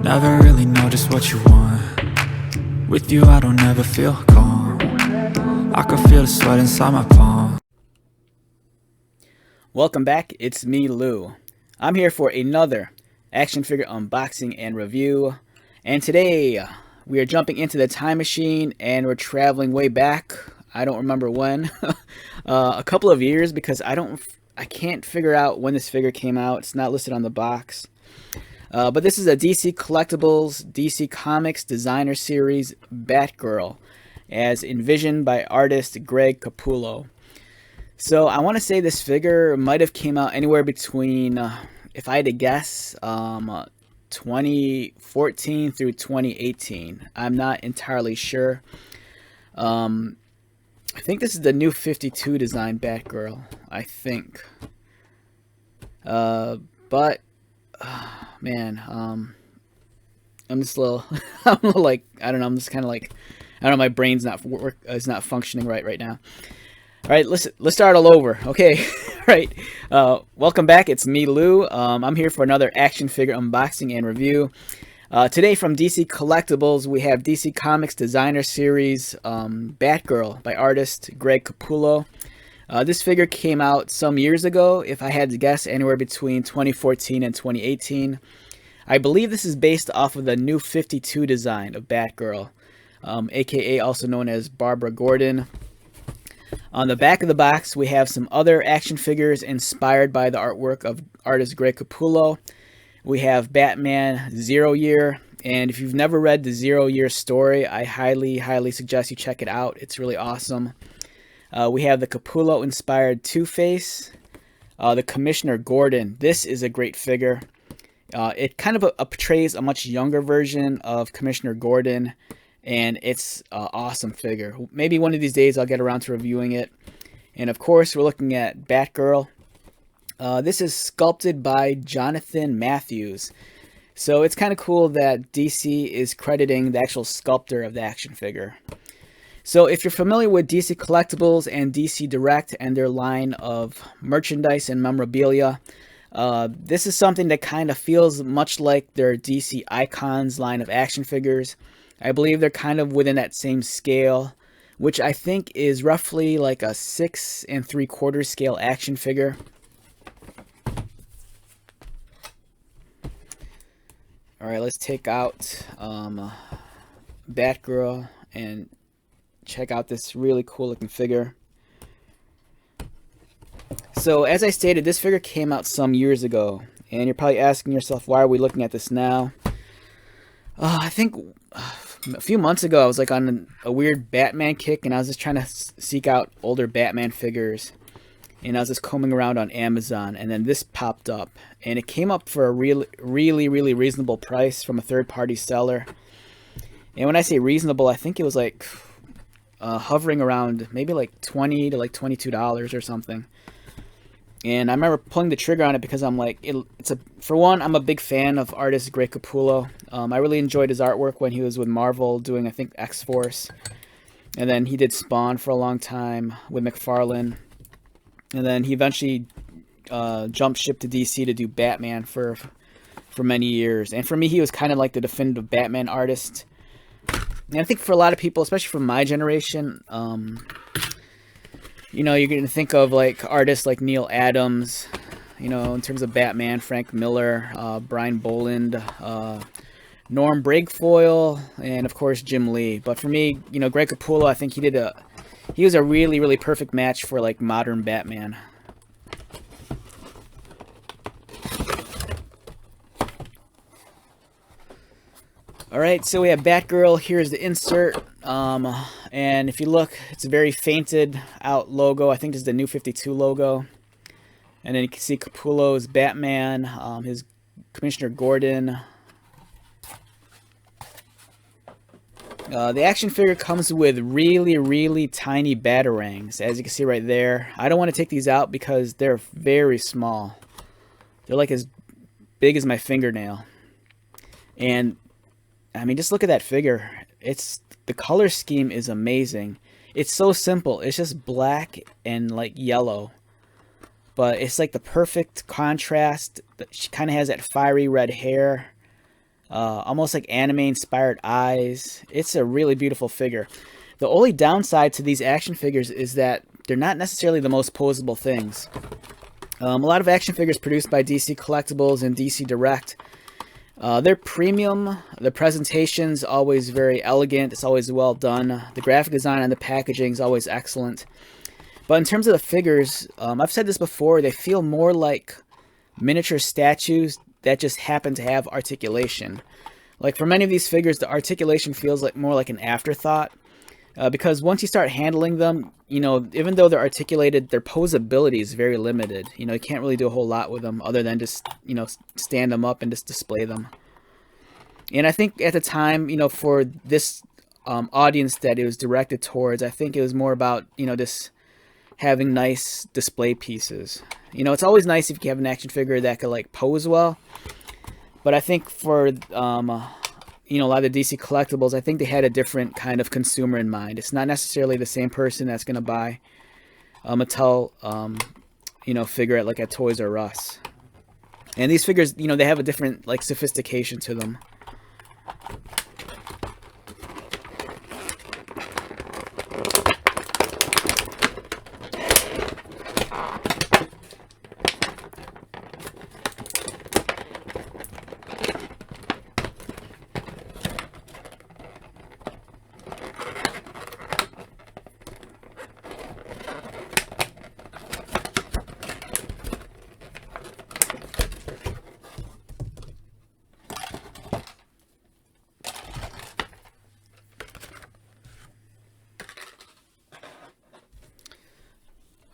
Never really know just what you want. With you I don't ever feel calm. I can feel the sweat inside my palm. Welcome back, it's me, Lou. I'm here for another action figure unboxing and review. And today, we are jumping into the time machine and we're traveling way back. I don't remember when. A couple of years, because I can't figure out when this figure came out. It's not listed on the box. But this is a DC Collectibles, DC Comics Designer Series Batgirl, as envisioned by artist Greg Capullo. So I want to say this figure might have came out anywhere between, if I had to guess, 2014 through 2018. I'm not entirely sure. I think this is the new 52 design Batgirl, I think. Man, I'm just a little, I'm a little like, I don't know, I'm just kind of like, I don't know, my brain's is not functioning right now. All right, let's start all over. Okay, all right. Welcome back. It's me, Lou. I'm here for another action figure unboxing and review. Today from DC Collectibles, we have DC Comics Designer Series Batgirl by artist Greg Capullo. This figure came out some years ago, if I had to guess, anywhere between 2014 and 2018. I believe this is based off of the new 52 design of Batgirl, aka also known as Barbara Gordon. On the back of the box, we have some other action figures inspired by the artwork of artist Greg Capullo. We have Batman Zero Year, and if you've never read the Zero Year story, I highly suggest you check it out. It's really awesome. We have the Capullo-inspired Two-Face, the Commissioner Gordon. This is a great figure. It kind of portrays a much younger version of Commissioner Gordon, and it's an awesome figure. Maybe one of these days I'll get around to reviewing it. And of course, we're looking at Batgirl. This is sculpted by Jonathan Matthews. So it's kind of cool that DC is crediting the actual sculptor of the action figure. So if you're familiar with DC Collectibles and DC Direct and their line of merchandise and memorabilia, this is something that kind of feels much like their DC Icons line of action figures. I believe they're kind of within that same scale, which I think is roughly like a 6 3/4 scale action figure. All right, let's take out Batgirl and check out this really cool looking figure. So as I stated, this figure came out some years ago, and you're probably asking yourself, why are we looking at this now? I think a few months ago I was like on a weird Batman kick, and I was just trying to seek out older Batman figures, and I was just combing around on Amazon, and then this popped up, and it came up for a really reasonable price from a third-party seller. And when I say reasonable, I think it was like hovering around maybe like $20 to like $22 or something. And I remember pulling the trigger on it because I'm like, for one, I'm a big fan of artist Greg Capullo. I really enjoyed his artwork when he was with Marvel doing, I think, X-Force. And then he did Spawn for a long time with McFarlane. And then he eventually jumped ship to DC to do Batman for many years. And for me, he was kind of like the definitive Batman artist. And I think for a lot of people, especially from my generation, you know, you're going to think of like artists like Neil Adams, you know, in terms of Batman, Frank Miller, Brian Boland, Norm Brakefoyle, and of course Jim Lee. But for me, you know, Greg Capullo, I think he was a really perfect match for like modern Batman. Alright, so we have Batgirl. Here's the insert. And if you look, it's a very fainted out logo. I think this is the new 52 logo. And then you can see Capullo's Batman, his Commissioner Gordon. The action figure comes with really tiny batarangs, as you can see right there. I don't want to take these out because they're very small. They're like as big as my fingernail. And I mean, just look at that figure. The color scheme is amazing. It's so simple. It's just black and like yellow. But it's like the perfect contrast. She kind of has that fiery red hair. almost like anime-inspired eyes. It's a really beautiful figure. The only downside to these action figures is that they're not necessarily the most posable things. A lot of action figures produced by DC Collectibles and DC Direct, they're premium. The presentation's always very elegant. It's always well done. The graphic design and the packaging is always excellent. But in terms of the figures, I've said this before, they feel more like miniature statues that just happen to have articulation. Like for many of these figures, the articulation feels like more like an afterthought. Because once you start handling them, you know, even though they're articulated, their posability is very limited. You know, you can't really do a whole lot with them other than just, you know, stand them up and just display them. And I think at the time, you know, for this audience that it was directed towards, I think it was more about, you know, just having nice display pieces. You know, it's always nice if you have an action figure that could, like, pose well. But I think for you know, a lot of the DC Collectibles, I think they had a different kind of consumer in mind. It's not necessarily the same person that's going to buy a Mattel, you know, figure at like at Toys R Us. And these figures, you know, they have a different like sophistication to them.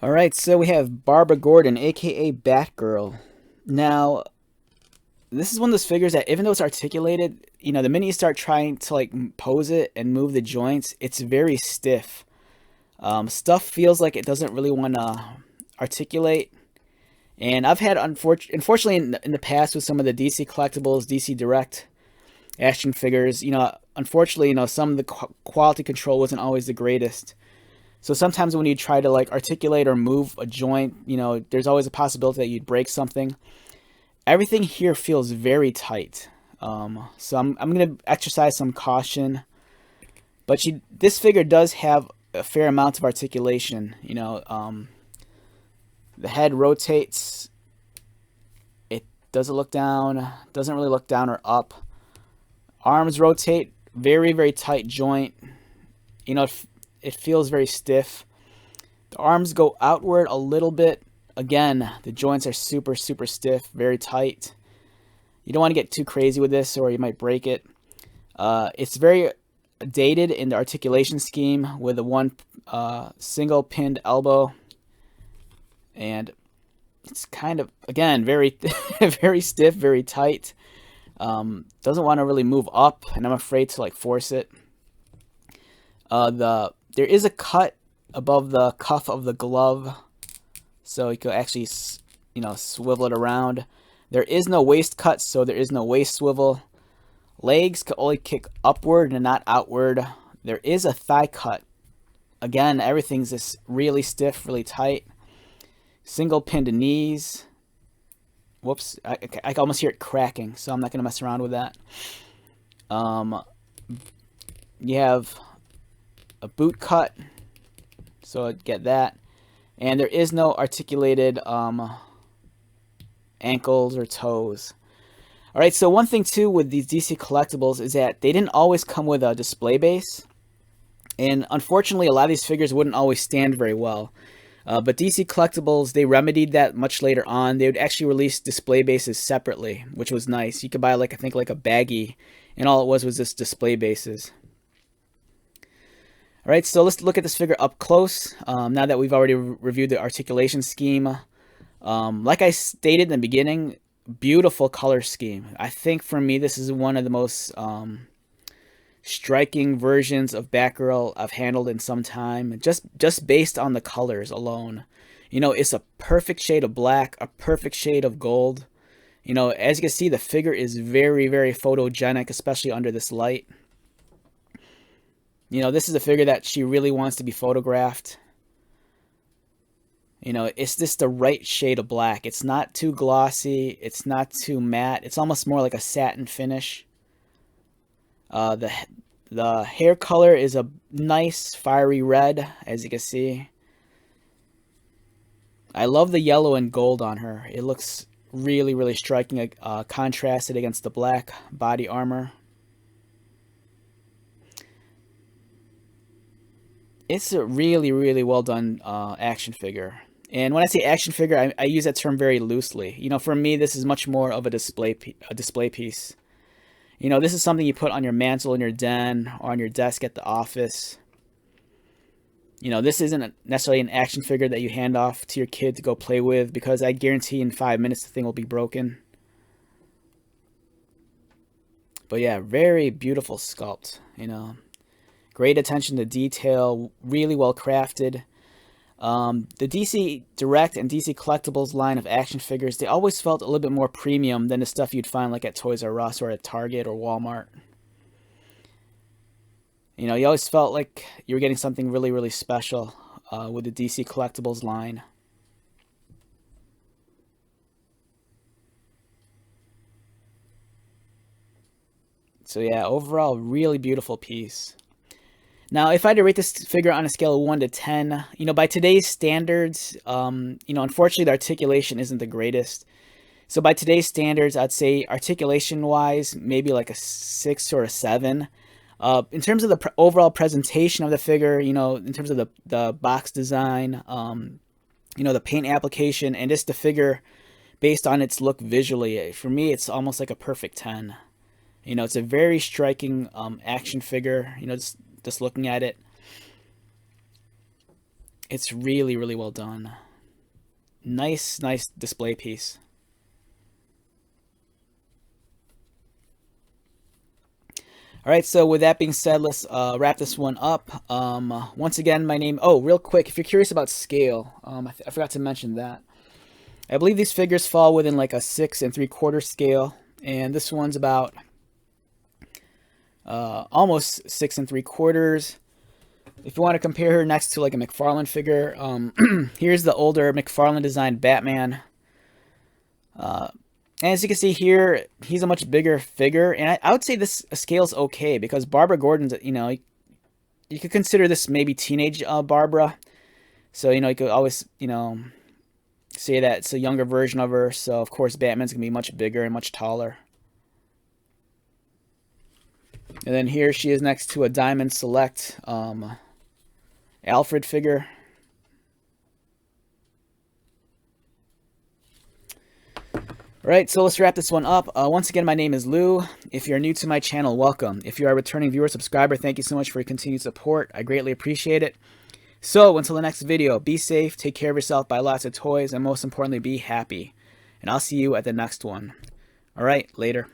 Alright, so we have Barbara Gordon, aka Batgirl. Now, this is one of those figures that even though it's articulated, you know, the minute you start trying to like pose it and move the joints, it's very stiff. Stuff feels like it doesn't really want to articulate. And I've had, unfortunately, in the past with some of the DC Collectibles, DC Direct action figures, you know, unfortunately, you know, some of the quality control wasn't always the greatest. So sometimes when you try to like articulate or move a joint, you know, there's always a possibility that you'd break something. Everything here feels very tight. So I'm going to exercise some caution. But this figure does have a fair amount of articulation. You know, the head rotates. It doesn't look down. Doesn't really look down or up. Arms rotate. Very, very tight joint. You know, it feels very stiff. The arms go outward a little bit. Again, the joints are super, super stiff, very tight. You don't want to get too crazy with this or you might break it. It's very dated in the articulation scheme with a one single pinned elbow. And it's kind of, again, very, very stiff, very tight. Doesn't want to really move up, and I'm afraid to like force it. There is a cut above the cuff of the glove, so you could actually, you know, swivel it around. There is no waist cut, so there is no waist swivel. Legs can only kick upward and not outward. There is a thigh cut. Again, everything's just really stiff, really tight. Single pinned knees. Whoops, I can almost hear it cracking, so I'm not going to mess around with that. You have a boot cut, so get that. And there is no articulated ankles or toes. Alright, so one thing too with these DC Collectibles is that they didn't always come with a display base. And unfortunately, a lot of these figures wouldn't always stand very well. But DC Collectibles, they remedied that much later on. They would actually release display bases separately, which was nice. You could buy, like, I think, like a baggie, and all it was just display bases. Alright, so let's look at this figure up close. Now that we've already reviewed the articulation scheme. Like I stated in the beginning, beautiful color scheme. I think for me, this is one of the most striking versions of Batgirl I've handled in some time, just based on the colors alone. You know, it's a perfect shade of black, a perfect shade of gold. You know, as you can see, the figure is very, very photogenic, especially under this light. You know, this is a figure that she really wants to be photographed. You know, it's just the right shade of black. It's not too glossy, it's not too matte. It's almost more like a satin finish. The hair color is a nice fiery red, as you can see. I love the yellow and gold on her. It looks really, really striking, contrasted against the black body armor. It's a really, really well done action figure. And when I say action figure, I use that term very loosely. You know, for me, this is much more of a display piece. You know, this is something you put on your mantle in your den or on your desk at the office. You know, this isn't necessarily an action figure that you hand off to your kid to go play with, because I guarantee in 5 minutes the thing will be broken. But yeah, very beautiful sculpt, you know. Great attention to detail, really well crafted. The DC Direct and DC Collectibles line of action figures, they always felt a little bit more premium than the stuff you'd find like at Toys R Us or at Target or Walmart. You know, you always felt like you were getting something really, really special with the DC Collectibles line. So yeah, overall, really beautiful piece. Now, if I had to rate this figure on a scale of 1 to 10, you know, by today's standards, you know, unfortunately, the articulation isn't the greatest. So by today's standards, I'd say articulation-wise, maybe like a 6 or a 7. In terms of the overall presentation of the figure, you know, in terms of the box design, you know, the paint application, and just the figure based on its look visually, for me, it's almost like a perfect 10. You know, it's a very striking action figure, you know, just looking at it. It's really, really well done. Nice, nice display piece. All right, so with that being said, let's wrap this one up. Once again, my name... Oh, real quick, if you're curious about scale, I forgot to mention that. I believe these figures fall within like a 6 3/4 scale, and this one's about almost 6 3/4. If you want to compare her next to like a McFarlane figure, here's the older McFarlane designed Batman. And as you can see here, he's a much bigger figure, and I would say this scale's okay, because Barbara Gordon's, you know, you could consider this maybe teenage Barbara. So, you know, you could always, you know, say that it's a younger version of her. So, of course, Batman's going to be much bigger and much taller. And then here she is next to a Diamond Select Alfred figure. Alright, so let's wrap this one up. Once again, my name is Lou. If you're new to my channel, welcome. If you are a returning viewer, subscriber, thank you so much for your continued support. I greatly appreciate it. So, until the next video, be safe, take care of yourself, buy lots of toys, and most importantly, be happy. And I'll see you at the next one. Alright, later.